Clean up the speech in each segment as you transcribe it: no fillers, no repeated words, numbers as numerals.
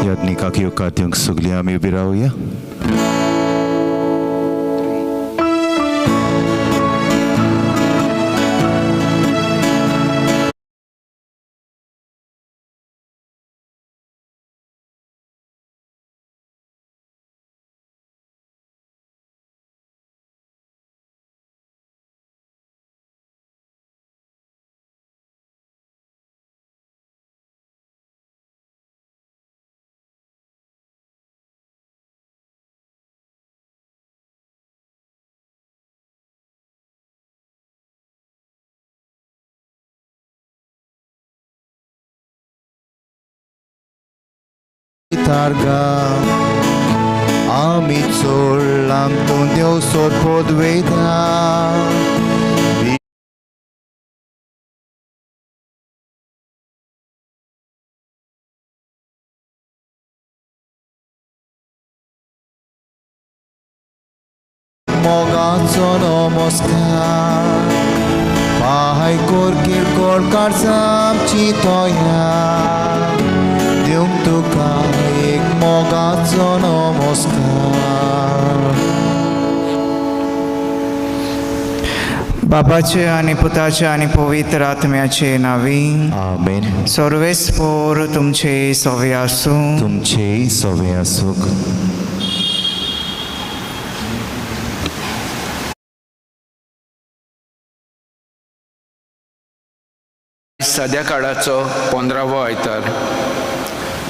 यातनी काकी कात्योंक सगळीं आमी उबी रावया. Targa ami solam ton Deus sor podveda mogaco namaskar Pahai korkir korkarsam chitoya Deum tuka ek mogaco namaskar. बाबाचे आणि पुताचे आणि पवित्र आत्म्याचे नावी. आमेन. सर्वेस्पोर तुमचे सवे आसूं. तुमचे सवे आसूं. सद्या काळाचो 15वो आयतार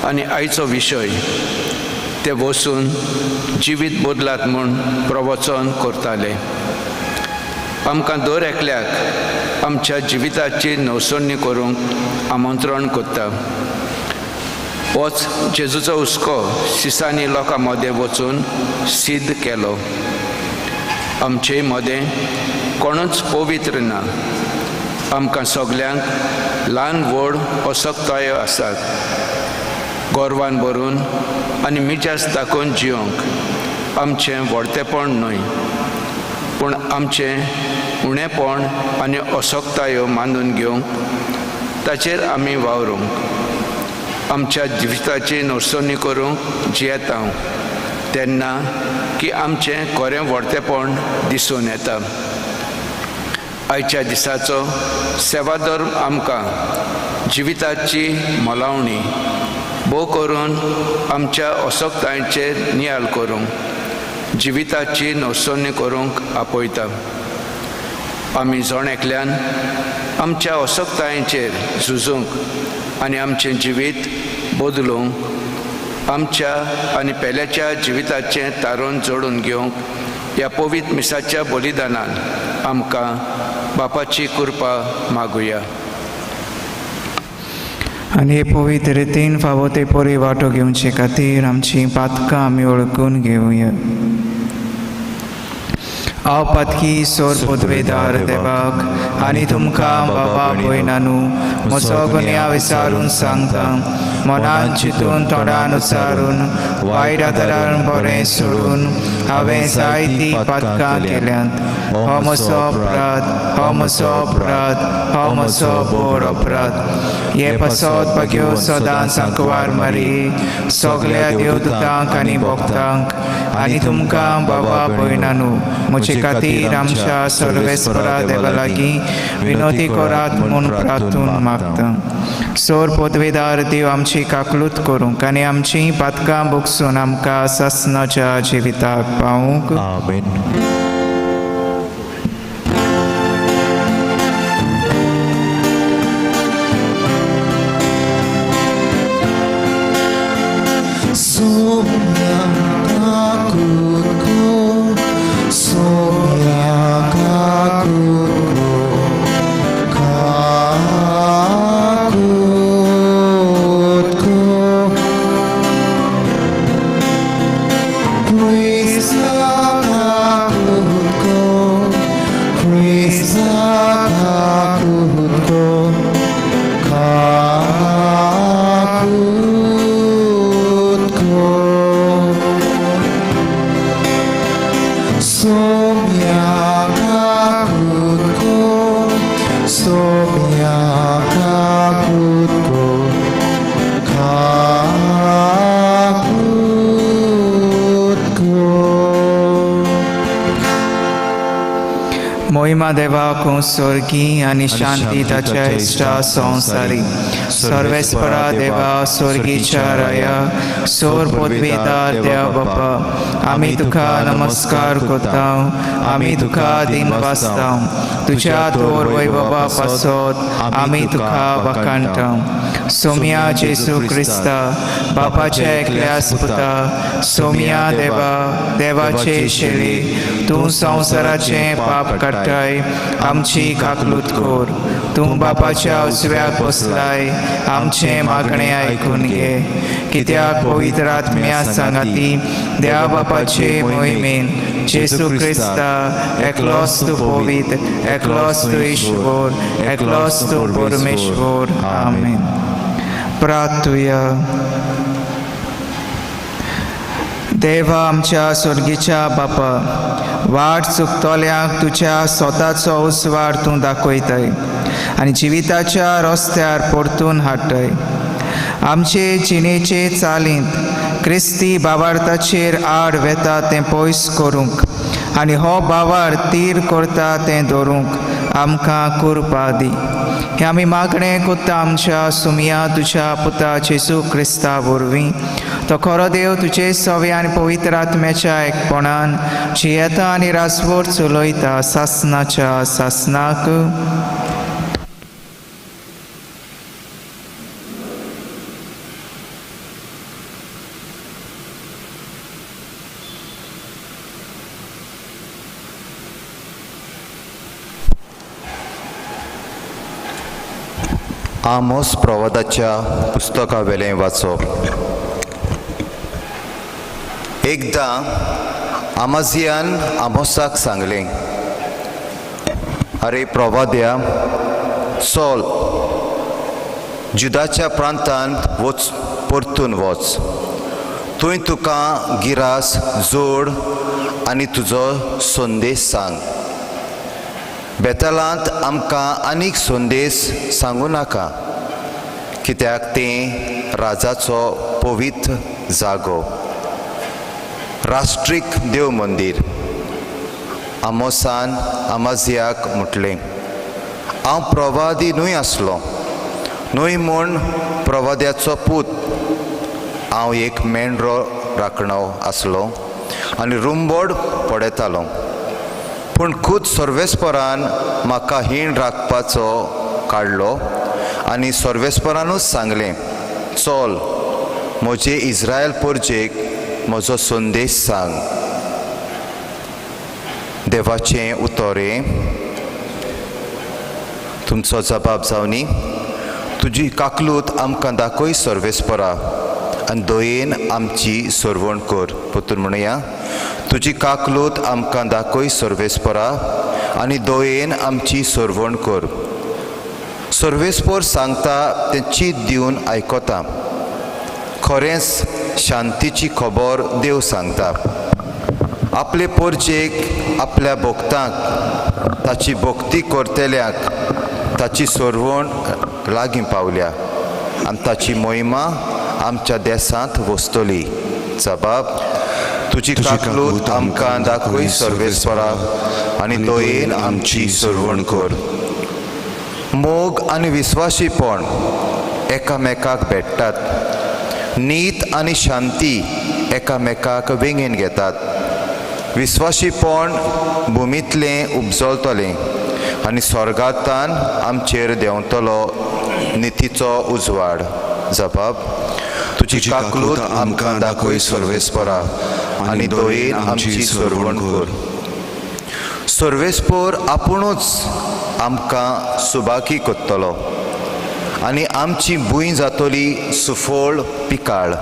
आनी आयचो विशय ते वचून जिवीत बदलात म्हूण प्रवचन करताले. आमकां दर एकल्याक आमच्या जिविताची नवसणी करूंक आमंत्रण करता. होच जेजूचो हुस्को सिसांनी लोकां मदें वचून सिद्ध केलो. आमचे मदें कोणूच पवित्र ना. आमकां सगल्यांक ल्हान व्हड अशक्तायो आसात. गोरवान भरून आनी मिजास दाखोवन जियोंक आमचें व्हडतेपण न्हय, पूण आमचें उणेपण आनी अशक्तायो मानून घेवंक ताचेर आमी वावरूंक आमच्या जिविताची नवसणी करूंक जियेता तेन्ना की आमचें खरें व्हडतेपण दिसून येता. आयच्या दिसाचो सेवादर आमकां जिविताची मोलावणी भोव करून आमच्या अशक्तायेचेर नियाळ करूंक जिविताची नवसणी करूंक आपयता. आमी जण एकल्यान आमच्या अशक्तायेचेर झुजूंक आनी आमचें जिवीत बदलूंक आमच्या आनी पेल्याच्या जिविताचें तारण जोडून घेवंक ह्या पवित्र मिसाच्या बलिदानान आमकां बापाची कृपा मागुया. आणि हे पवित्र रितीन फावो ते पोरी वांटो घेवचे खातीर आमची पातकां आमी वळखून घेवया. हांव पातकी सोर पदवेदार देवाक आनी तुमकां बाबा भयणानू म्हजो गुन्यांव विचारून सांगता. मनान चिंतून तोंडान उच्चारून वायट आदारान बरें सोडून हांवें जायतीं पातकां केल्यांत. हो म्हजो अपराध, हो म्हजो अपराध, हो म्हजो बोर अपराध. हे पासत भाग्यो सदां सांकवार मारी सगल्या देवदूतांक आनी भक्तांक आनी तुमकां बाबा भयणानू म्हजे खातीर आमच्या सर्वेस्परा देवा लागीं विनोदी करात म्हूण प्रार्थून मागता. सोर पदवेदार देव आमची काकलूत करूंक आनी आमची पातकां भोगसून आमकां ससनाच्या जिविताक पावूंक. आमेन. Praise the Lord. मोहिमा देवाक स्वर्गी आनी शांती ताच्या इष्टा संवसारी सर्वेस्परा देवा स्वर्गीच्या राया सोर पदवीदार देव बापा आमी तुका नमस्कार करता आमी तुका दिन वाचता तुझ्या तोर वैभवा पासत आमी तुका वाखाणटा सोम्या जेसू क्रिस्ता बापाच्या एकल्या पुता सोम्या देवा देवाचे शेळी तूं संवसाराचे पाप काडटाय आमची काकलूत कोर तूं बापाच्या उजव्याक बसलाय आमचे मागणे आयकून घे कित्याक पवित्र आत्म्या सांगाती देवा बापाचे मोहिमेन जेसू क्रिस्ता एकलोच तूं पवित्र एकलोच तूं ईश्वर एकलोच तूं परमेश्वर आमेन. प्रार्थुया. देवा आमच्या स्वर्गीच्या बापा वाट चुकतोल्यांक तुज्या स्वताचो उसवार तूं दाखयताय आनी जिविताच्या रस्त्यार परतून हाडटाय. आमचे जिणेचे चालींत क्रिस्ती भावार्थाचेर आड वेता तें पयस करूंक आनी हो भावार्थ तीर करता तें धरूंक आमकां कृपा दी. हे आमी मागणें कोत्ता आमच्या सुमिया तुज्या पुता जेसू क्रिस्ता वरवीं. तो खरो देव तुजे सवे आनी पवित्र आत्म्याच्या एकपणान जियेता आनी रासवट चलयता सासनाच्या सासनाक. आमोस प्रवादाच्या पुस्तका वेलें वाचप. एकदां आमाजियान आमोसाक सांगलें, अरे प्रवाद्या, चल जुदाच्या प्रांतांत परतून वच. थंय तुका गिरास जोड आनी तुजो संदेश सांग. बेतालांत आमकां आनीक संदेश सांगू नाका, कित्याक तें राजाचो पवित्र जागो, राष्ट्रीक देव मंदीर. आमोसान आमाजियाक म्हटलें, हांव प्रवादी न्हय आसलो, न्हय म्हूण प्रवाद्याचो पूत. हांव एक मेंढरो राखणो आसलो आनी रुंबोड पडयतालो. पूण खूद सर्वेस्परान म्हाका हीण राखपाचो काडलो आनी सर्वेस्परानूच सांगलें, चल म्हजे इस्रायल परजेक म्हजो संदेश सांग. देवाचें उतोरें. तुमचो जबाब जावनी, तुजी काकलूत आमकां दाखय सर्वेस्परा आनी दयेन आमची सरवण कर. परतून म्हणुया, तुजी काकलूत आमकां दाखय सर्वेस्परा आनी दयेन आमची सरवण कर. सर्वेस्पर सांगता तें चीत दिवन आयकता. खरेंच शांतीची खबर देव सांगता. आपले परजेक आपल्या भोगतांक ताची भोक्ती करतेल्यांक ताची सरवण लागीं पावल्या आनी ताची मोहिमा आमच्या देशांत वस्तली. जबाब, तुजी काकलूत आमकां दाखय सर्वेस्परा आनी दयेन आमची सरवण कर. मोग आनी विस्वाशीपण एकामेकाक भेटतात. नीत आनी शांती एकामेकाक वेंगेन घेतात. विस्वाशीपण भुमींतलें उपजलतलें आनी स्वर्गांतान आमचेर देंवतलो नितीचो उजवाड. जबाब, तुजी काकलूत आमकां दाखय सर्वेस्परा आनी दयेन आमची सरवण कर. सर्वेस्पर आपुणूच आमकां सुबाकी कोत्तलो आनी आमची भूंय जातली सुफोळ पिकाळ.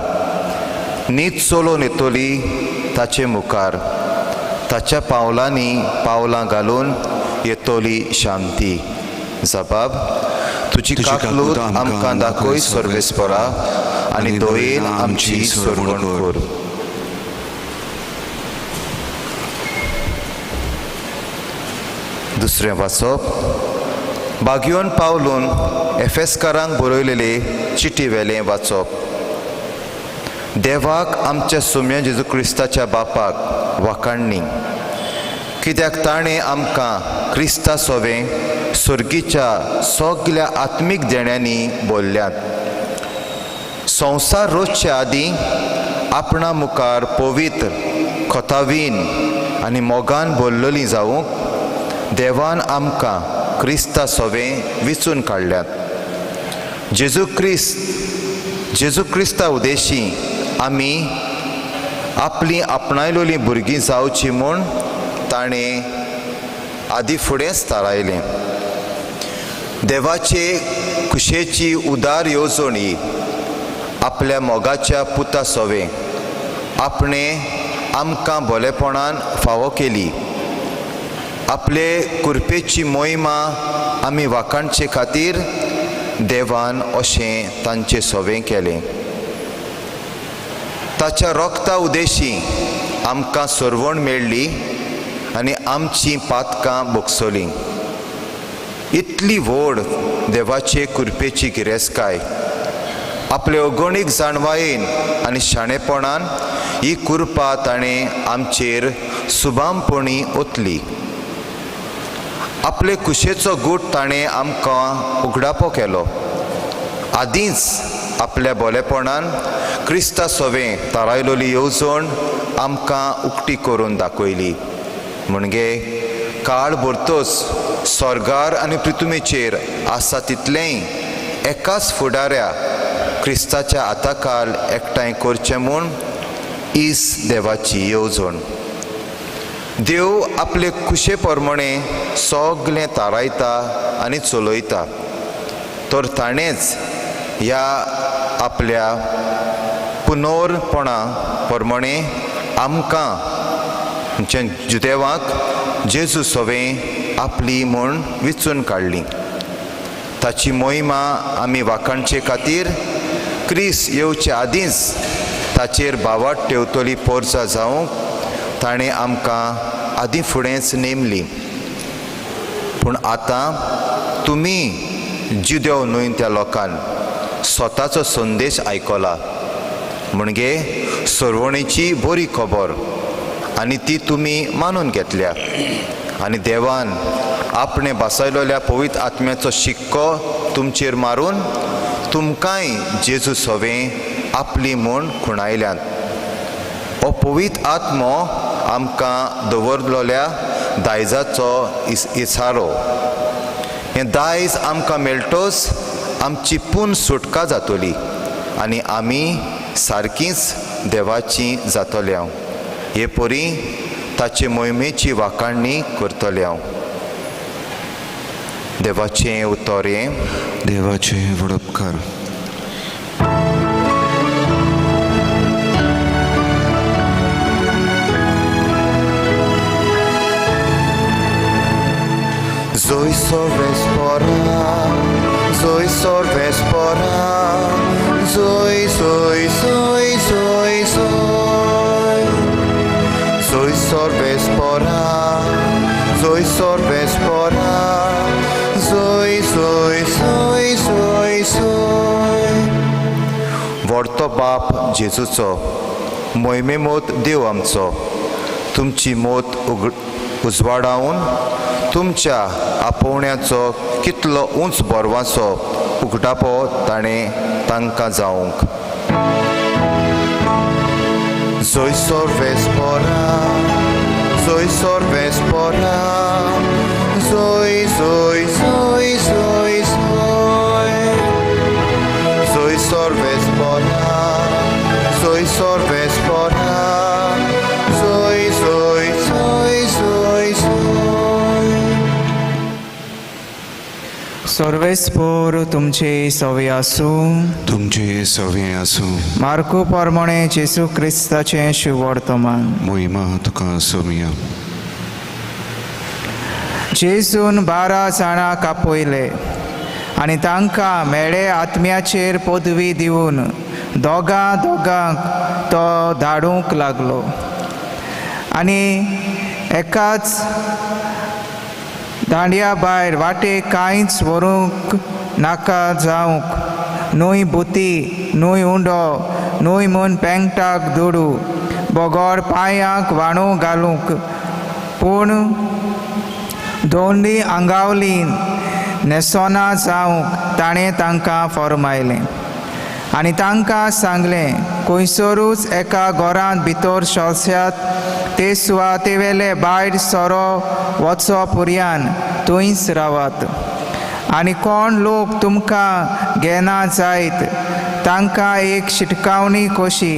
नीत चलोन येतली ताचे मुखार. ताच्या पावलांनी पावलां घालून येतली शांती. जबाब, तुजी काकलूत आमकां दाखय सर्वेस्परा आनी दयेन आमची सरवण कर. दुसरें वाचप. बागयोन पावलून एफेसकारांक बरयलेले चिटी वेलें वाचप. देवाक आमच्या सोम्या जेजू क्रिस्ताच्या बापाक वाखाणणी. कित्याक ताणें आमकां क्रिस्ता सोवें सुर्गीच्या सगल्या आत्मीक देण्यांनी बोल्ल्यात। संवसार रोजच्या आदीं आपणा मुखार पवित्र खोतावीन आनी मोगान बोल्लोलीं जावूंक देवान आमकां क्रिस्ता सोवें विचून काडल्यात। जेजू क्रिस्ता उदेशी आमी आपलीं आपणायलोलीं भुरगीं जावचीं म्हूण ताणें आदी फुडेंच थारायलें। देवाचे कुशेची उदार येवजण ही आपल्या मोगाच्या पुता सोवें आपणें आमकां बोलेपणान फावो केली। आपले कुरपेची मोहिमा आमी वाखाणचे खातीर देवान अशें तांचें सोवें केलें। ताच्या रोगता उदेशी आमकां सोरवण मेळ्ळी आनी आमचीं पातकां बोगसोलीं। इतली व्हड देवाचे कुरपेची गिरेस्तकाय आपले अगणीक जाणवायेन आनी शाणेपणान ही कुरपा ताणें आमचेर सुबामपणी ओतली। आपले कुशेचो गूट ताणें आमकां उगडापो केलो। आदींच आपल्या बोलेपणान क्रिस्ता सोवें थारायलोली येवजण आमकां उक्ती करून दाखयली। म्हणजे काळ भरतोच स्वर्गार आनी पृथ्वीचेर आसा तितलेंय एकाच फुडाऱ्या क्रिस्ताच्या हाताखाल एकठांय करचें म्हूण हीच देवाची येवजण। देव आपले कुशे प्रमाणें सगलें थारायता आनी चलयता, तर ताणेंच ह्या आपल्या पुनोरपणा प्रमाणें आमकां जुदेवांक जेजू सोवें आपली म्हूण विचून काडली। ताची मोहिमा आमी वाखाणचे खातीर क्रिस्त येवचे आदींच ताचेर बावाट ठेवतली पोरसां जावंक ताणें आमकां आदीं फुडेंच नेमली। पूण आतां तुमी जुदेव न्हय त्या लोकान स्वताचो संदेश आयकला, म्हणजे सोरवणेची बरी खबर, आनी ती तुमी मानून घेतल्या। आनी देवान आपणें बसयलोल्या पवित्र आत्म्याचो शिक्को तुमचेर मारून तुमकांय जेजू सोवें आपली म्हूण खुणायल्यात। हो पवित्र आत्मो आमकां दवरलोल्या दायजाचो इसारो। हें दायज आमकां मेळटोच आमची पूर्ण सुटका जातली आनी आमी सारकींच देवाची जातले हांव। हे परी ताचे मोहिमेची वाखाणणी करतले हांव। देवाचें उतर हें, देवाचे वडपकार। Zoe sorvespora, Zoe sorvespora, Zoe, Zoe, Zoe, Zoe, Zoe. Zoe sorvespora, Zoe sorvespora, Zoe, Zoe, Zoe, Zoe, Zoe. व्हडतो बाप जेजूचो, मोहिमे मोत देव आमचो, तुमची मोत उजवाडावन तुमच्या आपोवण्याचो कितलो उंच बोरवाचो उगडापो ताणें तांकां जावंक। Zoe sorvespora, Zoe sorvespora, Zoe, Zoe, Zoe, Zoe, Zoe. Zoe sorvespora, Zoe sorvespora, Zoe, Zoe, Zoe, Zoe, Zoe. सर्वेस्पोर तुमचे सवे आसूं। तुमचे सवे आसूं। मार्को प्रमाणे जेजू क्रिस्ताचें शुभ वर्तमान। मोहिमा तुका सोमिया। जेजून 12 जाणांक आपयले आनी तांकां मेळे आत्म्याचेर पदवी दिवन दोगांक तो धाडूंक लागलो। आनी एकाच दांड्या भायर वाटेक कांयच व्हरूंक नाका जावंक, न्हय बुती, न्हय उंडो, न्हय म्हूण पेंगटाक दोडू, बोगोड पांयांक वाणू घालूंक, पूण दोंडी आंगावली नेसोना जावंक ताणें तांकां फर्मायलें आनी तांकां सांगलें, खंयसरूच एका घरांत भितर सरश्यात ते सुवाते वेले भायर सोरो वचो पर्यान थंयच रावात. आनी कोण लोक तुमकां घेना जायत तांकां एक शिटकावणी कशी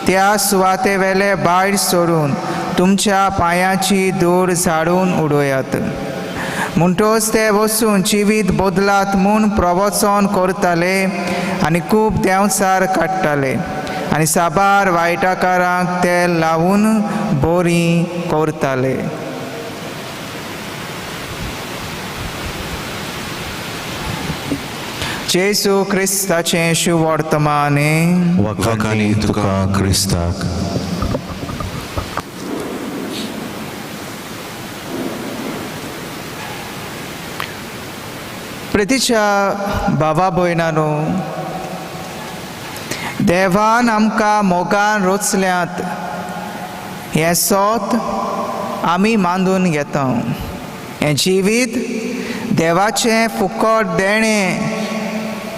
त्या सुवाते वेले भायर सोडून तुमच्या पांयाची धूळ झाडून उडोयात. म्हणटच ते वचून जिवीत बदलात म्हूण प्रवचन करताले आनी खूब देंवचार काडटाले आनी साबार वायटाकारांक तेल लावून बरी करताले. जेसू क्रिस्ताचें शुभ वर्तमाने वखानी तुका क्रिस्ताक. प्रितीच्या भावा भयणांनो, देवान आमकां मोगान रचल्यात हें सोत आमी मानून घेता. हें जिवीत देवाचें फुकट देणें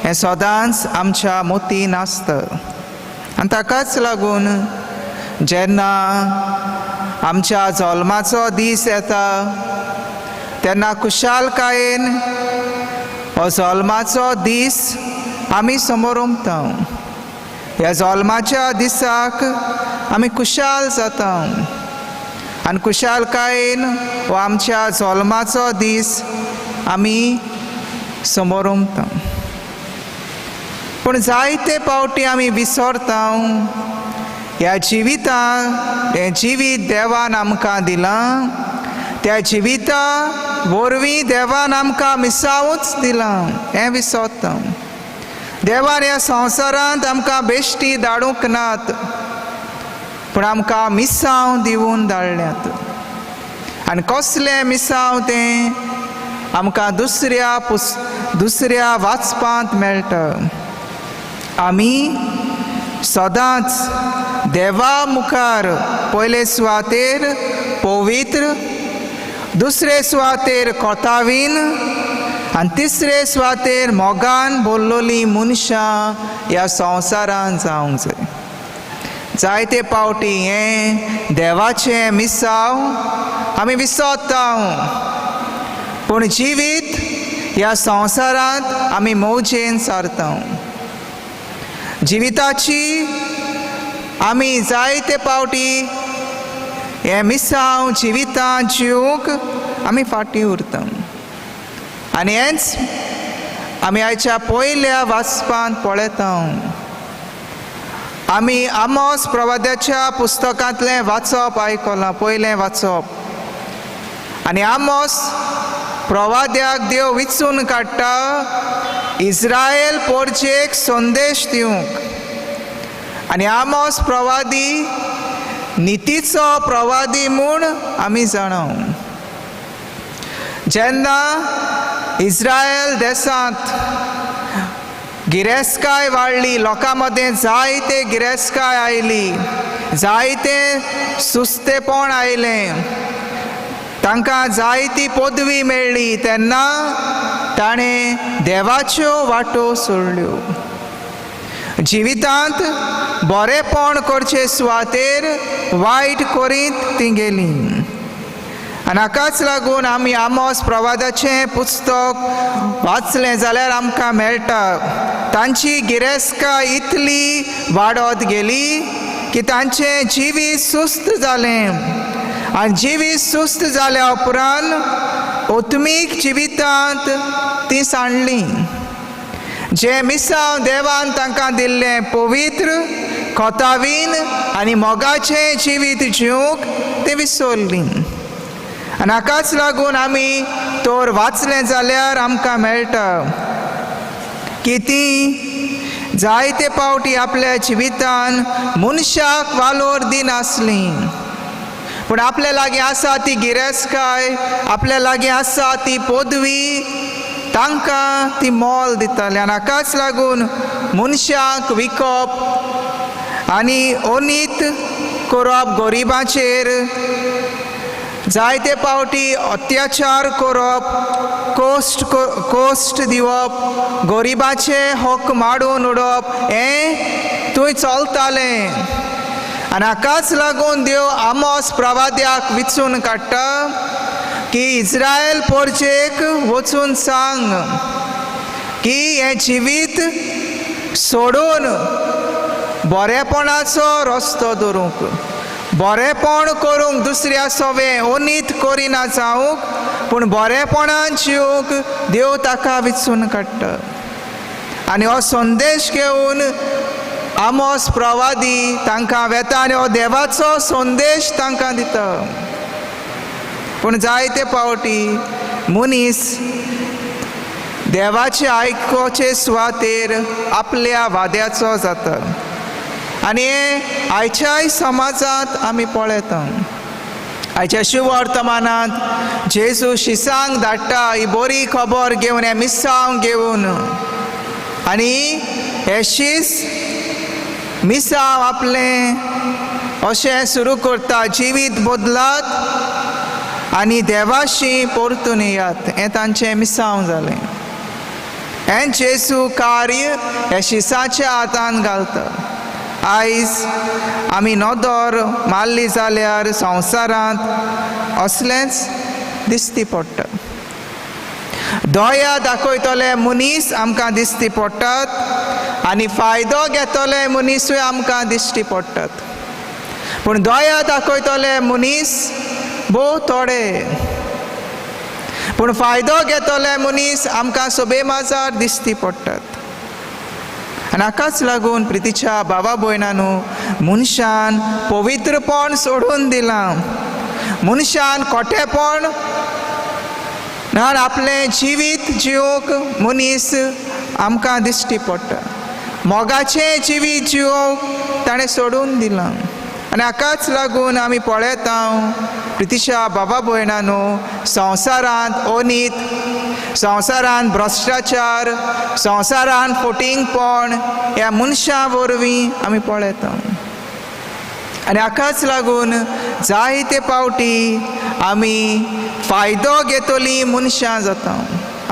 हें सदांच आमच्या मोतीन आसता. आनी ताकाच लागून जेन्ना आमच्या जल्माचो दीस येता तेन्ना खुशालकायेन हो जल्माचो दीस आमी समोर उमता. ह्या जल्माच्या दिसाक आमी खुशाल जाता आनी खुशालकायेन हो आमच्या जल्माचो दीस आमी समोर उमता. पूण जायते फावटी आमी विसरता ह्या जिवितांत हें जिवीत देवान आमकां दिलां, त्या जिविता वरवीं देवान आमकां मिसावूच दिलां हें विसरता. देवान ह्या संवसारांत आमकां बेश्टी धाडूंक नात पूण आमकां मिसांव दिवून धाडल्यात. आनी कसलें मिसांव तें आमकां दुसऱ्या वाचपांत मेळटा. आमी सदांच देवा मुखार पयले सुवातेर पवित्र, दुसरे सुवातेर कोतावीन आनी तिसरे सुवातेर मोगान भरलोलीं मनशां ह्या संवसारांत जावंक जाय. जायते फावटी हें देवाचें मिसाव आमी विसरता. पूण जिवीत ह्या संवसारांत आमी मौजेन सारता. जिविताची आमी जायते फावटी हें मिसांव जिवितांत जिवूंक आमी फाटीं उरता. आनी हेंच आमी आयच्या पयल्या वाचपांत पळयता. आमी आमोस प्रवाद्याच्या पुस्तकांतलें वाचप आयकलां, पयलें वाचप. आनी आमोस प्रवाद्याक देव विचून काडटा इस्रायल पोरचेक संदेश दिवंक. आनी आमोस प्रवादी नितीचो प्रवादी म्हूण आमी जाणा. जेन्ना इस्रायल देशांत गिरेस्तकाय वाडली, लोकां मदें जायते गिरेस्तकाय आयली, जायते सुस्तेपण आयलें, तांकां जायती पदवी मेळ्ळी, तेन्ना ताणें देवाच्यो वाटो सोडल्यो. जिवितांत बरेपण करचे सुवातेर वायट करीत ती गेली. आनी हाकाच लागून आमी आमोस प्रवादाचें पुस्तक वाचलें जाल्यार आमकां मेळटा तांची गिरेस्तकाय इतली वाडत गेली की तांचें जिवीत सुस्त जालें. आनी जिवीत सुस्त जाल्या उपरांत ओत्मीक जिवितांत ती सांडलीं. जे मिसांव देवान तांकां दिल्लें पवित्र, कोतावीन आनी मोगाचें जिवीत जिवंक ती विसरलीं. आनी हाकाच लागून आमी तोर वाचलें जाल्यार आमकां मेळटा की ती जायते फावटी आपल्या जिवितान मनशाक वालोर दिनासलीं. पूण आपल्या लागीं आसा ती गिरेस्तकाय, आपल्या लागीं आसा ती पदवी, तांकां ती मोल दिताली. आनी हाकाच लागून मनशाक विकप आनी ओनीत करप गरिबांचेर जायते पावटी अत्याचार करप, कोस्ट दिवप, गरिबाचे हक माडून उडोवप हें थंय चलतालें. आनी हाकाच लागून देव आमोस प्रवाद्याक विचून काडटा की इस्रायल पोरचेक वचून सांग की हें जिवीत सोडून बरेपणाचो रस्तो धरूंक, बरेपण करूंक, दुसऱ्या सवें उनीत करिना जावंक, पूण बरेपणान जिवंक देव ताका विचून काडटा. आनी हो संदेश घेवन आमोस प्रवादी तांकां वेता आनी हो देवाचो संदेश तांकां दिता. पूण जायते पावटी मनीस देवाचे आयकोचे सुवातेर आपल्या वाद्याचो जाता. आनी हे आयच्याय समाजांत आमी पळयता. आयच्या शुभ वर्तमानांत जेजू शिसांक धाडटा ही बरी खबर घेवन, हे मिसांव घेवन. आनी हे शीस मिसांव आपलें अशें सुरू करता, जिवीत बदलात आनी देवाशी परतून येयात, हें तांचें मिसांव जालें. हें जेजू कार्य हे शिसाच्या हातान घालता. आयज आमी नदर मारली जाल्यार संवसारांत असलेंच दिसती पडटा. दया दाखयतले मनीस आमकां दिसती पडटात आनी फायदो घेतले मनीसूय आमकां दिश्टी पडटात. पूण दया दाखयतले मनीस भोव थोडे, पूण फायदो घेतले मनीस आमकां सोबेमाजार दिश्टी पडटात. आनी हाकाच लागून प्रितीच्या भावा भयणांनो, मनशान पवित्रपण सोडून दिलां. मनशान खोटेपण आपलें जिवीत जिवंक मनीस आमकां दिश्टी पडटा. मोगाचें जिवीत जिवंक ताणें सोडून दिलां. आनी हाकाच लागून आमी पळयता प्रितीच्या भावा भयणांनो, संवसारांत अनीत, संवसारांत भ्रश्टाचार, संवसारांत फटिंगपण ह्या मनशां वरवीं आमी पळयता. आनी हाकाच लागून जायते पावटी आमी फायदो घेतली मनशां जाता.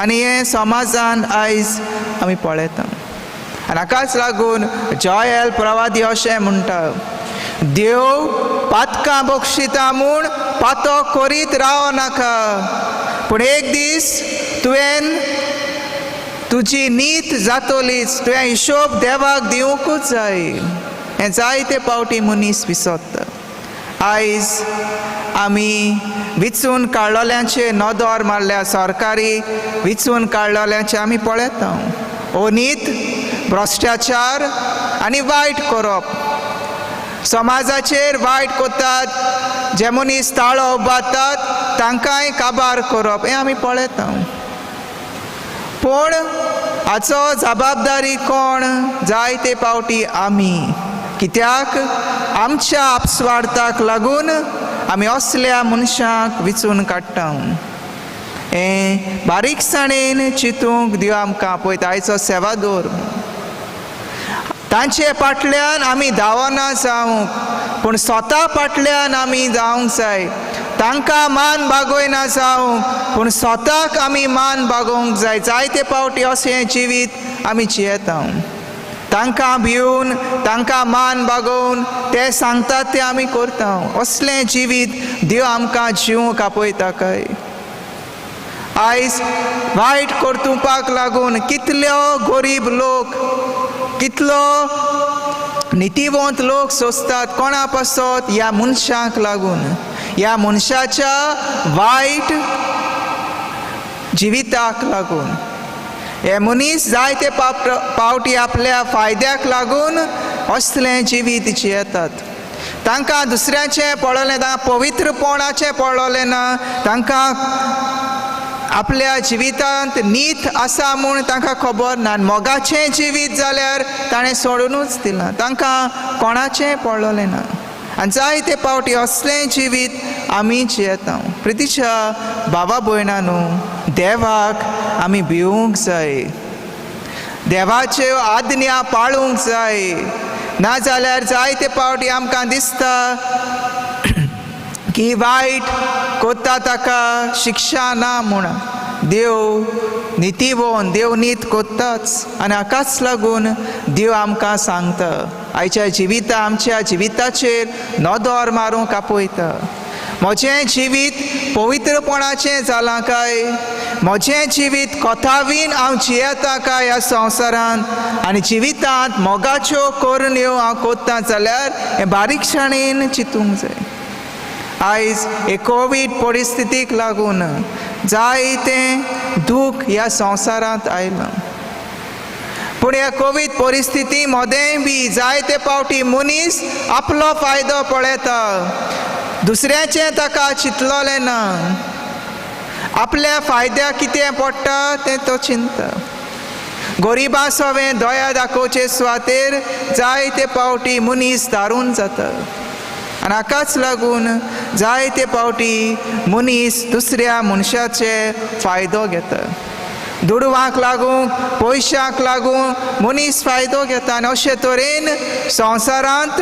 आनी हें समाजान आयज आमी पळयता. आनी हाकाच लागून जोएल प्रवादी अशें म्हणटा, देव पातकां बक्षिता म्हूण पातो करीत रावनाका, पूण एक दीस तुवें तुजी नीत जातलीच, तुवें हिशोब देवाक दिवंकूच जाय. हें जायते पावटी मनीस विसरता. आयज आमी विचून काडलोल्यांचे नदर मारल्या, सरकारी विचून काडलोल्यांचे आमी पळयता. अनीत, भ्रश्टाचार आनी वायट करप, समाजाचेर वायट कोतात, जे मनीस ताळो उबारतात तांकांय काबार करप, हें आमी पळयता. पूण हाचो जबाबदारी कोण? जायते पावटी आमी. कित्याक आमच्या आपस्वार्थाक लागून आमी असल्या मनशांक विचून काडटा. हें बारीकसाणेन चिंतूंक दिव आमकां. पळय आयचो सेवादोर, तांचे फाटल्यान आमी धांवना जावंक, पूण स्वता फाटल्यान आमी जावंक जाय. तांकां मान बागोयना जावंक, पूण स्वताक आमी मान बागोवंक जाय. जायते पावटी अशें जिवीत आमी जियेता. तांकां भिवन, तांकां मान बागोवन ते सांगतात तें आमी करता. असलें जिवीत देव आमकां जिवंक आपयता काय? आयज वायट कर्तुपाक लागून कितल्यो गरीब लोक, कितलो नितीवंत लोक सोंसतात. कोणा पासत? ह्या मनशांक लागून, ह्या मनशाच्या वायट जिविताक लागून. हे मनीस जायते पावटी आपल्या फायद्याक लागून असलें जिवीत जियेतात. तांकां दुसऱ्याचें पळोवलें, तांकां पवित्रपणाचें पळोवलें ना. तांकां आपल्या जिवितांत नीत आसा म्हूण तांकां खबर ना. मोगाचें जिवीत जाल्यार ताणें सोडूनच दिलां. तांकां कोणाचें पळोवलें ना. आनी जायते पावटी असलें जिवीत आमी जियेता. प्रितीच्या भावा भयणांनो, देवाक आमी भिवूंक जाय. देवाच्यो आज्ञा पाळूंक जाय. नाजाल्यार जायते पावटी आमकां दिसता की वायट कोत्ता ताका शिक्षा ना म्हूण देव नितीवोन देव नीत कोत्ताच आनी हाकाच लागून देव आमकां सांगता आयच्या जिविता आमच्या जिविताचेर नदर मारूंक आपयता. म्हजें जिवीत पवित्रपणाचें जालां काय, म्हजें जिवीत कोथावीन हांव जियेता काय ह्या संवसारांत आनी जिवितांत मोगाच्यो करण्यो हांव कोत्तां जाल्यार हें बारीकसाणेन चिंतूंक जाय. आयज हे कोवीड परिस्थितीक लागून जायतें दूख ह्या संवसारांत आयलां. पूण ह्या कोवीड परिस्थिती मदें बी जायते फावटी मनीस आपलो फायदो पळयता, दुसऱ्याचें ताका चिंतलोलें ना. आपल्या फायद्याक कितें पडटा तें तो चिंतता. गरिबां सवें दया दाखोवचे सुवातेर जायते फावटी मनीस दारून जाता आनी हाकाच लागून जायते फावटी मनीस दुसऱ्या मनशाचे फायदो घेता. दुडवांक लागून पयशांक लागून मनीस फायदो घेता आनी अशे तरेन संवसारांत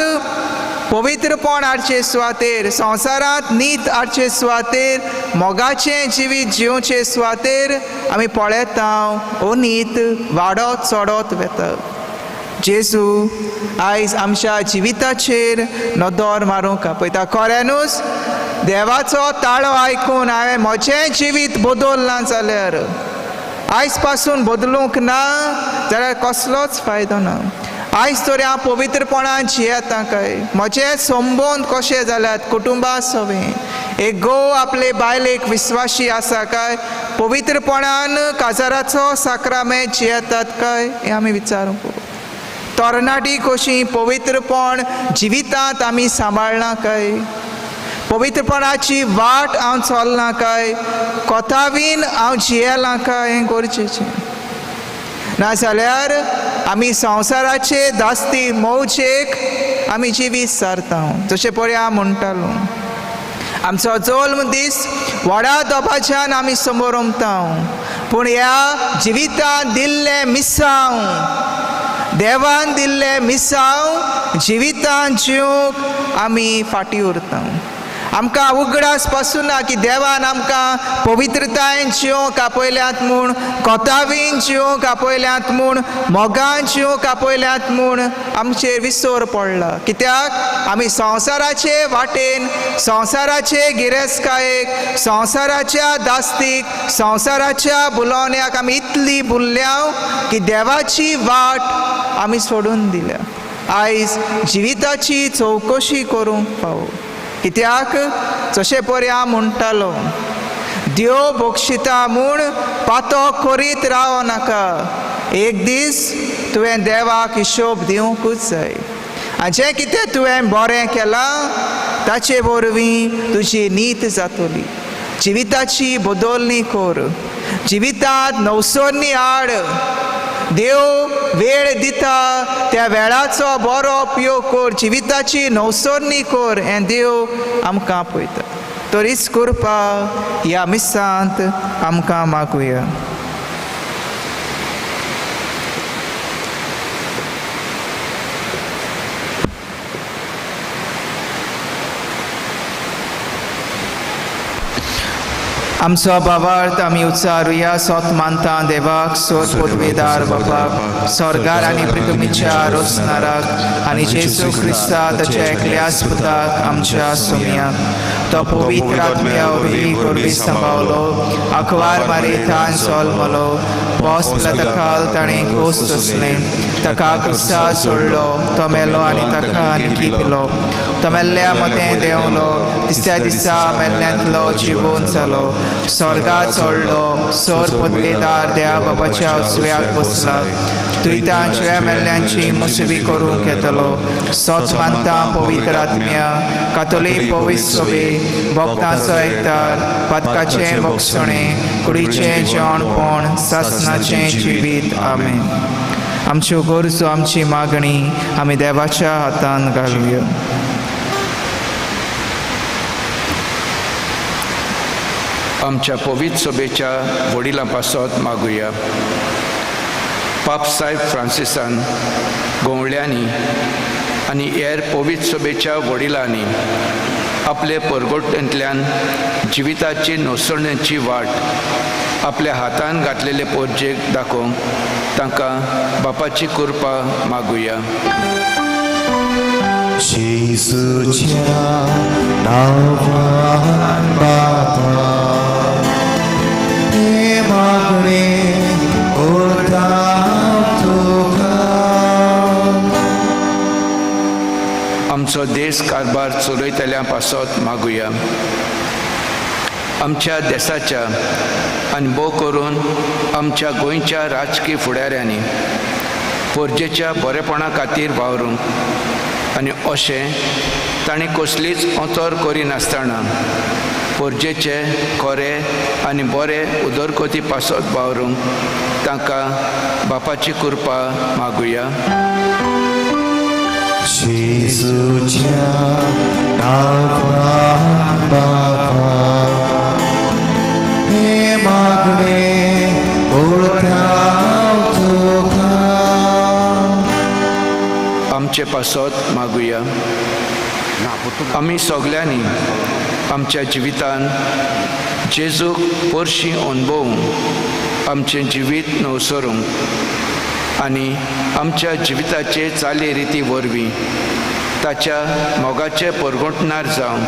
पवित्रपण हाडचे सुवातेर, संवसारांत नीत हाडचे सुवातेर, मोगाचें जिवीत जिवचे सुवातेर आमी पळयता अनीत वाडत चडत वता. जेजू आयज आमच्या जिविताचेर नदर मारूंक आपयता. खऱ्यानूच देवाचो ताळो आयकून हांवें म्हजें जिवीत बदलना जाल्यार, आयज पासून बदलूंक ना जाल्यार कसलोच फायदो ना. आयज तरी हांव पवित्रपणान जियेता काय, म्हजे संबंद कशे जाल्यात कुटुंबा सवें, एक घोव आपले बायलेक विश्वासी आसा काय, पवित्रपणान काजाराचो साक्रामेंत जियेतात काय हें आमी विचारूंक. तरणाटी कशी पवित्रपण जिवितांत आमी सांबाळना काय, पवित्रपणाची वाट हांव चलना काय, कोथावीन हांव जियेलां काय हें गरजेचें. नाजाल्यार आमी संवसाराचे दास्ती मौजेक आमी जिवीत सारता. जशें पळय हांव म्हणटालो, आमचो जल्म दीस व्हडा दबाज्यान आमी समोर उमता, पूण ह्या जिवितांत दिल्लें मिसांव, देवान दिल्लें मिसांव जिवितांत जिवंक आमी फाटीं उरता. आमकां उगडास पासून ना की देवान आमकां पवित्रतायेन जिवंक आपयल्यात म्हूण, कोथावीन जिवंक आपयल्यात म्हूण, मोगान जिवंक आपयल्यात म्हूण आमचेर विसर पडला. कित्याक आमी संवसाराचे वाटेन, संवसाराचे गिरेस्तकायेक, संवसाराच्या दास्तीक, संवसाराच्या बुलोवण्याक आमी इतली भुल्ल्या की देवाची वाट आमी सोडून दिल्या. आयज जिविताची चवकशी करूंक फावो. कित्याक जशें पळय हांव म्हणटालो, देव बक्षिता म्हूण पातो करीत रावो नाका. एक दीस तुवें देवाक हिशोब दिवंकूच जाय. आनी जें कितें तुवें बरें केलां ताचे वरवीं तुजी नीत जातली. जिविताची बदलणी कर, जिवितांत नवसरणी हाड. देव वेळ दिता त्या वेळाचो बरो उपयोग कर, जिविताची नवसरणी कर हें देव आमकां आपयता. तरीच कृपा ह्या मिसांत आमकां मागुया. आमचो बाबार्थ आमी उच्चारुया. सोत मानता देवाक, सोत पदवेदार बापाक, स्वर्गार आनी पृथ्वीच्या रोसनाराक आनी जेजू क्रिस्ता ताच्या एकल्याच पुताक आमच्या सुमयाक. तो पवित्र आत्म्या वरवीं गोरवी सांबाळलो, आंखवार मारितान सोलमलो, पोस लतकाल ताणें कोस्त असलें, ताका क्रिस्ता सोडलो, तो मेलो आनी ताका आनी पिलो, तो मेल्ल्या मदें देंवलो, तिसऱ्या दिसा मेल्ल्यांतलो जिवून जालो, स्वर्गात चडलो, सोर पदवेदार देवा बाबाच्या उजव्याक बसला, तुयतांच्या मेल्ल्यांची मुसवी करूंक येतलो. सोच मानता पवित्र आत्म्या, कातोलीक पवित्र सभे, भक्तांचो एकठार, पातकाचें भक्षणें, कुडीचें जेवणपण, सासणाचें जिवीत. आमेन. आमच्यो गरजो, आमची मागणी आमी देवाच्या हातांत घालुया. आमच्या पवित्र सभेच्या वडिलां पासत मागुया. पाप साहेब फ्रांसिसान गोवळ्यांनी आनी हेर पवित्र सभेच्या वडिलांनी आपले परगोट्यांतल्यान जिविताची नोसवण्याची वाट आपल्या हातान घातलेले पोरजेक दाखोवंक तांकां बापाची कृपा मागुया. जेजूच्या नांवान बाबा हे मागणे करता तुका. आमचो देश कारभार चलयतल्या पासत मागुया. आमच्या देशाच्या आनी भोव करून आमच्या गोंयच्या राजकीय फुडाऱ्यांनी पोरजेच्या बरेपणा खातीर वावरूंक आनी अशें तांणी कसलीच ऑतर करिनासतना पोरजेचे खरें आनी बरें उदरगती पासत वावरूंक तांकां बापाची कृपा मागुया. जेजूच्या नांवान बाबा हे मागणे करता तुका. आमचे पासत मागुया. आमी सगल्यांनी आमच्या जिवितान जेजूक परशी अनुभवूंक आमचें जिवीत नवसरूंक आनी आमच्या जिविताचे चाली रिती वरवीं ताच्या मोगाचे परगोटणार जावन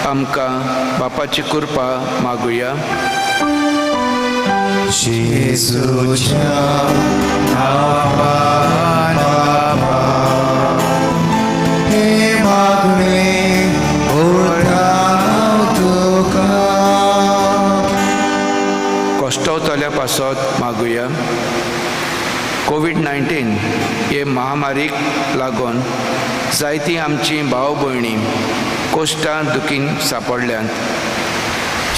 आमकां बापाची कृपा मागुया. जेजूच्या नांवान बाबा हे मागणे करता तुका. कश्टवतल्या पासत मागुया. कोविड-19 हे महामारीक लागून जायतीं आमचीं भाव भयणी कोश्टां दुखीन सांपडल्यांत.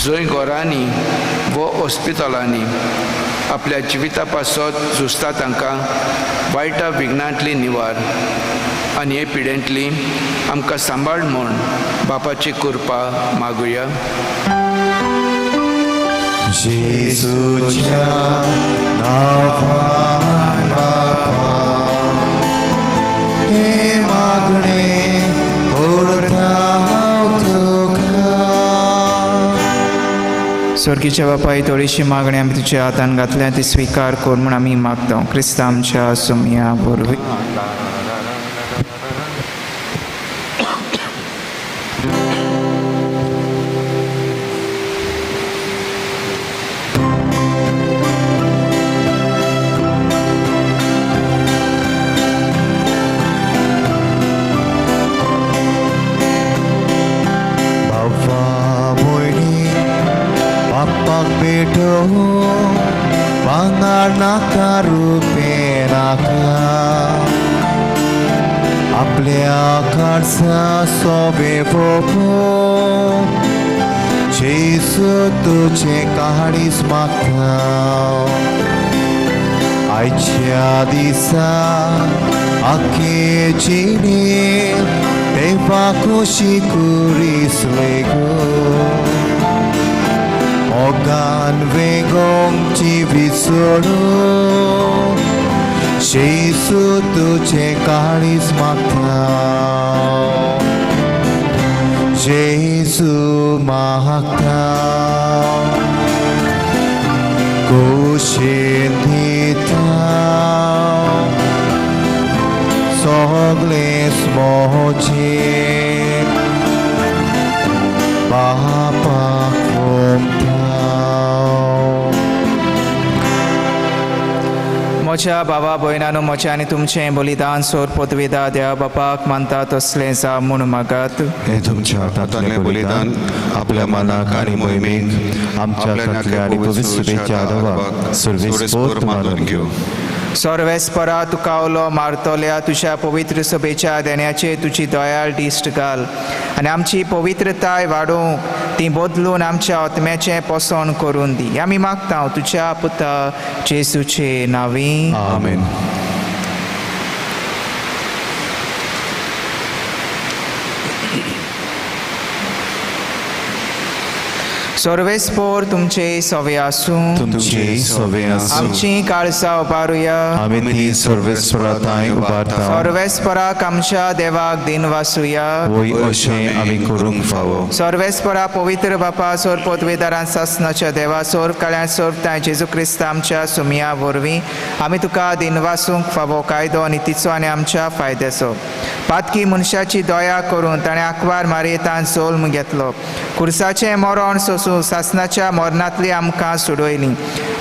जंय घरांनी व हॉस्पिटलांनी आपल्या जिविता पासत झुजता तांकां वायटा विघ्नांतली निवार आनी हे पिडेंतली आमकां सांबाळ म्हूण बापाची कृपा मागुया. जेजूच्या नांवान बाबा हे मागणे करता तुका. स्वर्गीच्या बापा ही थोडीशी मागणी आमी तुज्या हातान घातल्या ती स्वीकार कर म्हूण आमी मागता. क्रिस्त आमच्या सुमया वरवीं. नाका रुपे नाका आपल्या कडसा सोबे पोपो जेजू तुझे काळीज मागता. आयच्या दिसा आखे जिणे देवा खुशी कुरिसले गो. Ogan vengong jiwit sono Jesu tuce karis maktau Jesu maktau Kushin hitau Sogles mohojit Bapa म्हज्या भावा भयणानो म्हजें आनी तुमचें बलिदान सोर पदवेदा देवा बापाक मानता तसलें जा म्हूण मागात. हे तुमच्या हातांतलें बलिदान आपल्या मनाक आनी मोहिमेक आमच्या नातल्या आनी पवित्र आदाराक सर्वेस्पोर्त मानून घेवं. सर्वेस्परा तुका उलो मारतल्या तुज्या पवित्र सभेच्या देण्याचे तुजी दयाळ दिश्ट घाल आनी आमची पवित्रताय वाडोवंक ती बदलून आमच्या आत्म्याचें पसंद करून दी. आमी मागता तुज्या पुता जेजूचे नांवी. आमेन. सर्वेस्पोर तुमचे सवे आसूं तुमचे सवे आसूं आमची काळसा उबारुया आमी ती सर्वेस्पराताय उबारता सर्वेस्पराक आमच्या देवाक दिन वासुया वय अशें आमी करूंक फावो सर्वेस्परा पवित्र बापा सोर पोतवेदारां सासनाच्या देवा सोर कळ्या सोरताय जेजू क्रिस्त आमच्या सुमिया वरवीं आमी तुका दिन वासूंक फावो कायदो नितीचो आनी आमच्या फायद्याचो पातकी मनशाची दया करून ताणें आंकवार मारयेतान सोल्म घेतलो खुर्साचें मरण सोसूं सासनाच्या मरणांतली आमकां सोडयली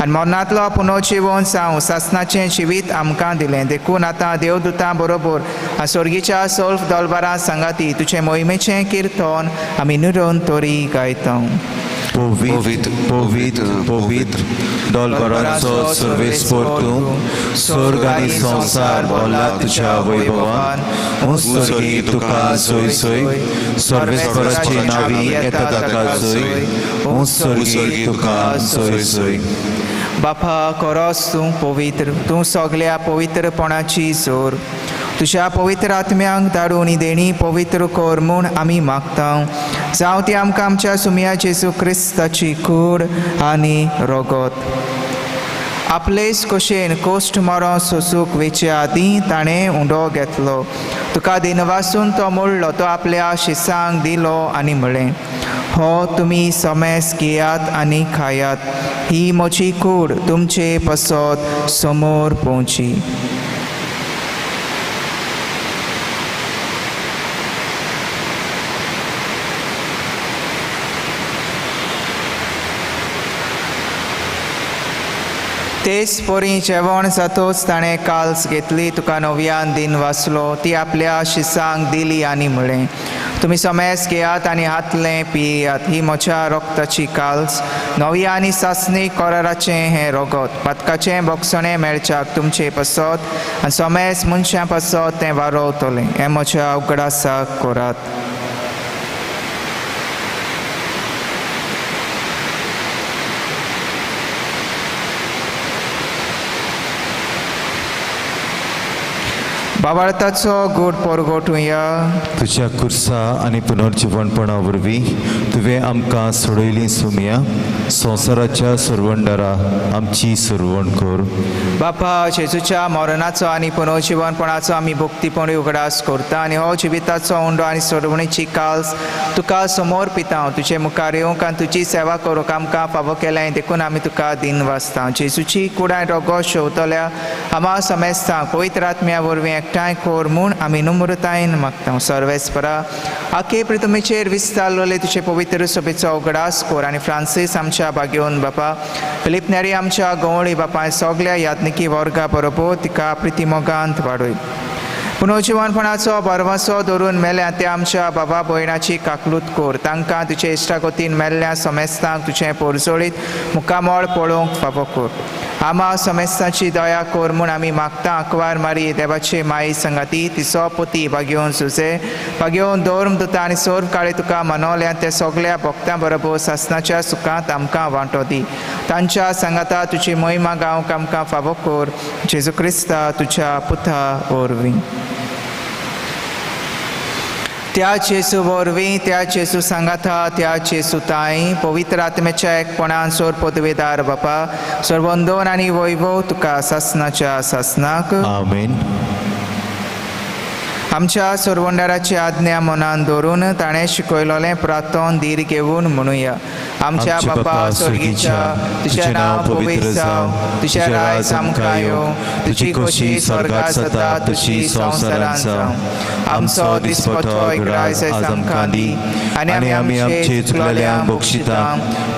आनी मरणांतलो पुनोजिवोन जावं सासनाचें जिवीत आमकां दिलें देखून आतां देवदूतां बरोबर आनी स्वर्गीच्या सोल्फ दोलबारां सांगाती तुजें मोहिमेचें किर्तन आमी निरोन तोरी गायता पवित्र पवित्र पवित्र दोलबरांचो सर्वेस्पोर तूं स्वर्ग आनी संवसार भरला तुज्या वैभवान स्वर्गी तुका सोय सोय सर्वेस्पराची नावी येता ताका सोय स्वर्गी तुका सोय सोय बापा खरोच तूं पवित्र तूं सगल्या पवित्रपणाची जोर तुज्या पवित्र आत्म्यांक धाडून देणी पवित्र कर म्हूण आमी मागता जावं ती आमकां आमच्या सुमिया जेजू क्रिस्ताची कूड आनी रगत आपलेच कशेन कोश्ट मरण सोसूंक वेचे आदीं ताणें उंडो घेतलो तुका दिनवासून तो मोडलो तो आपल्या शिसांक दिलो आनी म्हळें हो तुमी समेस घेयात आनी खायात ही म्हजी कूड तुमचे पसत समोर पोवची तेच परी जेवण जातोच ताणें काल्स घेतली तुका नव्यान दिन वाचलो ती आपल्या शिसांक दिली आनी म्हळें तुमी समेस घेयात आनी हातलें पियेयात ही म्हज्या रक्ताची काल्स नव्या आनी सासणी कराराचें हें रगत पातकाचें बोगसणें मेळच्याक तुमचे पसत आनी समेस मनशां पसत तें वारोवतलें हें म्हज्या उगडासाक करात बाबाळताचो गोड परगोटुया तुज्या कुर्सा आनी पुनर्जीवणपणा वरवीं तुवें आमकां सोडयली सुमिया संवसाराच्या सुरवंडारा आमची सुरवण कर बापा जेजूच्या मरणाचो आनी पुनर्जीवनपणाचो आमी भक्तीपणी उगडास करता आनी हो जिविताचो उंडो आनी सोडवणीची काल्स तुका समोर पिता तुजे मुखार येवंक आनी तुजी सेवा करूंक आमकां फावो केलें देखून आमी तुका दिन वाचता जेजूची कुडाय रगत शेवतल्या आमा समेस्तांक पवित्र आत्म्या वरवीं एकठांय कर म्हूण आमी नम्रतायेन मागता सर्वेस्परा आखे प्रितमेचेर विस्तारलोले तुजे पवित्र सभेचो उगडास कर आनी फ्रांसीस आमच्या बागेवन बापा फिलीप नेरी आमच्या गवळी बापा सगल्या यात्निकी वर्गा बरोबर तिका प्रितीमोगांत वाडय पुनर्जीवनपणाचो बरवासो धरून मेल्या त्या आमच्या बाबा भयणाची काकलूत कर तांकां तुजे इश्टागतीन मेल्ल्या समेस्तांक तुजें पोरजोळीत मुखामोळ पळोवंक फावो कर आमा समेस्तांची दया कर म्हूण आमी मागता आंकवार मारी देवाचे माई संगाती तिचो पती बागेवन सुजे बागेवन दोर्म दुता आनी सोर काळी तुका मनवल्या ते सगल्या भक्तां बरोबर सासनाच्या सुखांत आमकां वांटो दी तांच्या सांगाता तुजी महिमा गावंक आमकां फावो कर जेजू क्रिस्ता तुज्या पुता वरवीं त्या जेजू वरवीं त्या जेजू सांगाता त्या जेजू ताई पवित्र आत्म्याच्या एकपणान सोर पदवेदार बापा सर्वंदोन आनी वैभव तुका सासनाच्या सासनाक आमेन आमच्या सोरवंडाराची आज्ञा मनान दवरून ताणें शिकयलोलें प्रार्थन धीर घेवन म्हणुया आमच्या बापा स्वर्गीच्या तुजें नांव पवित्र जावं तुजें रायज आमकां येवं तुजी खोशी स्वर्गांत जाता तशी संवसारांत जावं आमचो दिसपतो रायज आयज आमकां दी आनी आमी आमचे चुकलेल्यांक बक्षिता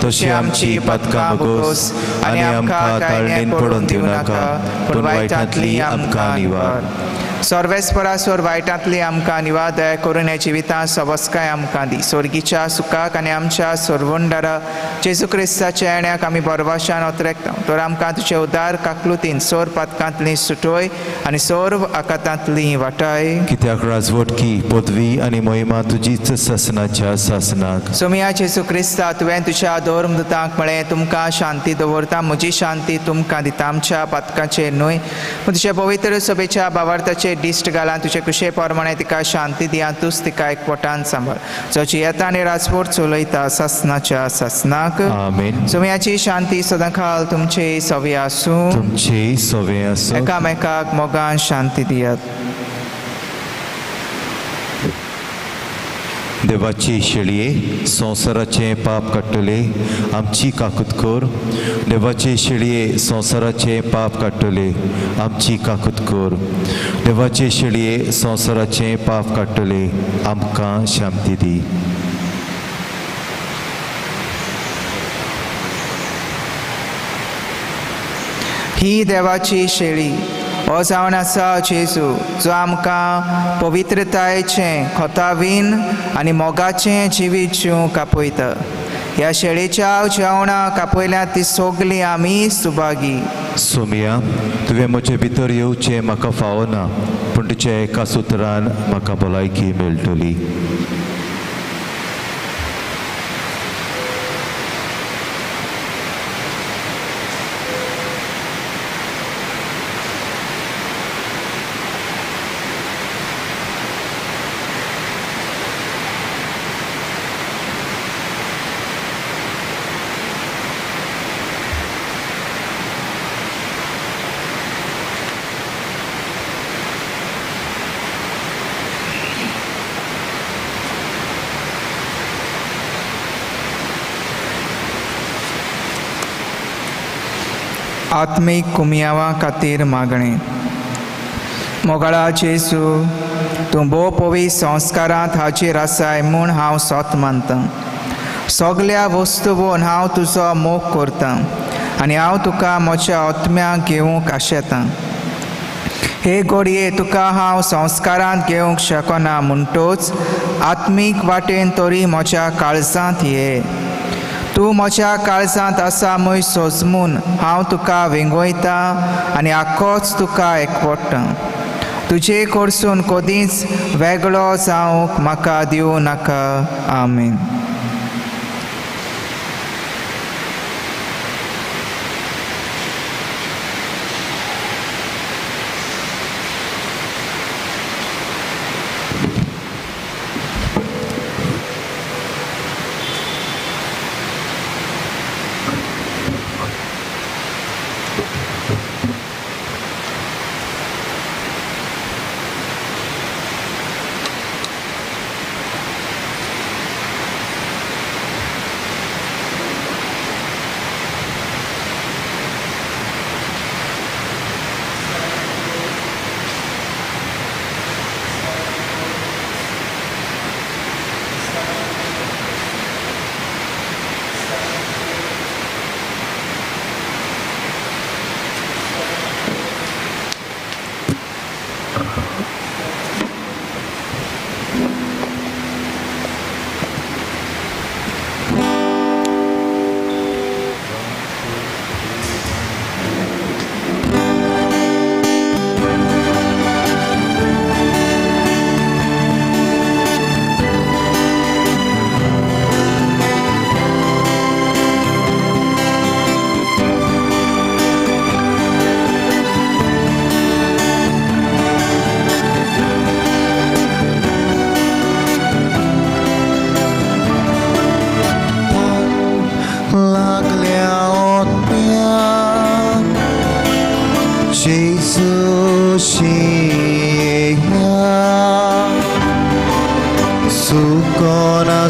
तशी आमची पातकां बगोस आनी आमकां ताळणेन पडून दिवं नाका पूण वायटांतली आमकां निवार सर्वेस्परा सोर वायटांतली आमकां निवार दया करून हे जिवितांत सबस्काय आमकां दी स्वर्गीच्या सुखाक आनी आमच्या सोरवंडारा जेजू क्रिस्ताच्या येण्याक आमी बरवाशान ओतरेकता तर आमकां तुजे उदार काकलुतीन सोर पातकांतली सुटोय आनी सोर आकातांतली वाटाय कित्याक राजवटकी पदवी आनी महिमा तुजीच सासनाच्या सासनाक सोमिया जेजू क्रिस्ता तुवें तुज्या धर्मदूतांक म्हळें तुमकां शांती दवरता म्हजी शांती तुमकां दिता आमच्या पातकाचेर न्हय पूण तुज्या पवित्र सभेच्या भावार्थाचेर पांचे दिश्ट घालां तुजे कुशे प्रमाणे तिका शांती दियां तूंच तिका एकवटान सांबाळ जोची येता आनी राजपोट चलयता ससनाच्या ससनाक आमेन. सुमयाची शांती सदांकाळ तुमचे सवी आसूं तुमचे सवे असो. एकामेकाक मोगान शांती दियात. देवाची शेळये संवसाराचे पाप काडटले आमची काकूत कर. देवाचे शेळये संवसाराचे पाप काडटले आमची काकूत कर. देवाचे शेळये संवसाराचे पाप काडटले आमकां शांती दी. ही देवाची शेळी हो जावन आसा जेजू जो आमकां पवित्रतायेचें खोतावीन आनी मोगाचें जिवीत जिवंक आपयता. ह्या शेळीच्या जेवणाक आपयल्यात ती सगलीं आमी सुभागी. सोमिया तुवें म्हजे भितर येवचें म्हाका फावना पूण तुज्या एका सुत्रान म्हाका भलायकी मेळटली. आत्मीक कुमियावा खातीर मागणें. मोगाळा जेजू तूं भोव पवित्र संस्कारांत हाजीर आसाय म्हूण हांव सोत मानतां. सगल्या वस्तूंवन हांव तुजो मोग करतां आनी हांव तुका म्हज्या आत्म्याक घेवंक आशेतां. हे घडये तुका हांव संस्कारांत घेवंक शकना म्हणटूच आत्मीक वाटेन तरी म्हज्या काळजांत ये. तूं म्हज्या काळजांत आसा म्हूण सोजमून हांव तुका विंगोयतां आनी आख्खोच तुका एकवटां. तुजे कडसून कदींच वेगळो जावंक म्हाका दिवं नाका. आमीन.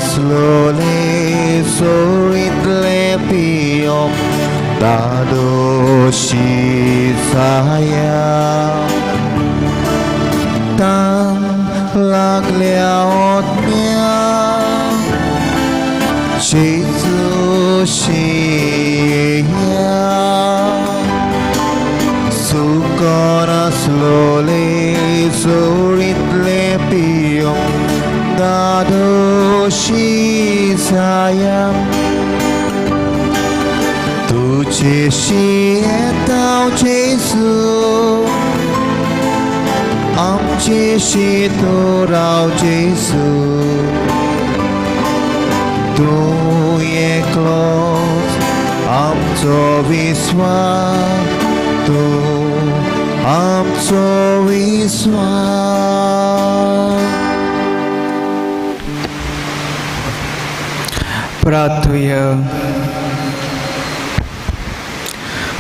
slowly so it lepiom dadoshi saya tan lagliaotnya Jesusia sukona slowly so it lepiom dadoshi saya तुझे शीतव जेसू आमचे शीतोराव जेसू तू एकलोच आमचो विश्वास तू आमचो विस्वास. प्रार्थूया.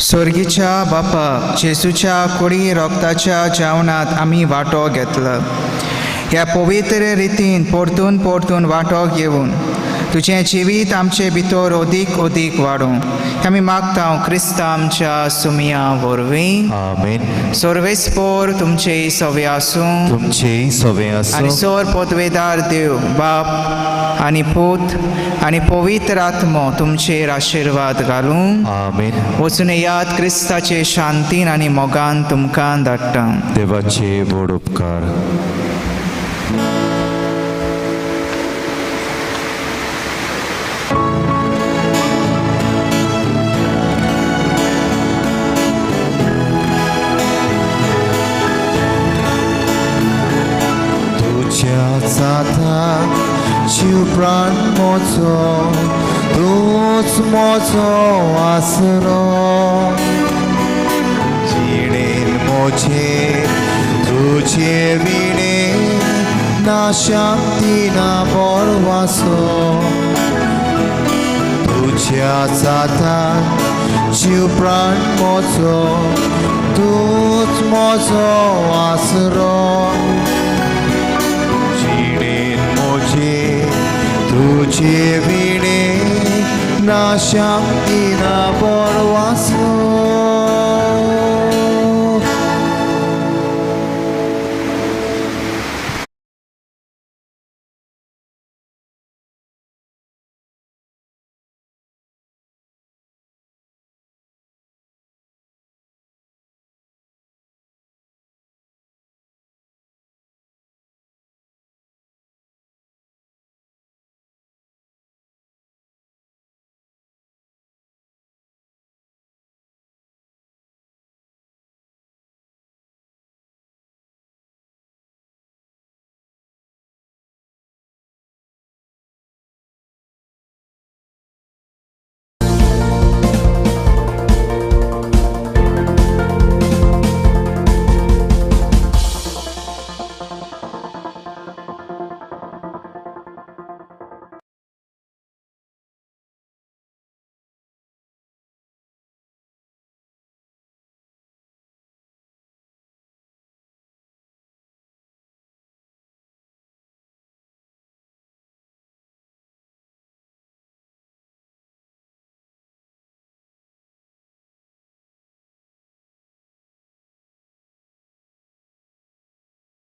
स्वर्गीच्या बापा, जेसूच्या कुडी रोगताच्या जेवणात आम्ही वांटो घेतला. ह्या पवित्र रितीन परतून वांटो घेवन तुझें जिवीत आमचे भितर अदीक वाडूं आमी मागता क्रिस्त आमच्या सुमया वरवीं. आमेन. सर्वेस्पोर तुमचे सवे आसूं तुमचे सवे आनी आसूं. सोर पदवेदार देव बाप आनी पूत आनी पवित्र आत्मो तुमचेर आशिर्वाद घालूं. आमेन. वचून याद क्रिस्ताचे शांतीन आनी मोगान तुमकां धाडटा. देवाचे व्हड उपकार. तुझ्या जाता जीव प्राण मोचो तूच मोचो आसरो. जिणेन मोचे तुझे विणे ना शांती ना बोरवासो. तुझ्या जाता जीव प्राण मोचो तूच मोचो आसरो. तुझे विणे ना शांती ना बोरवास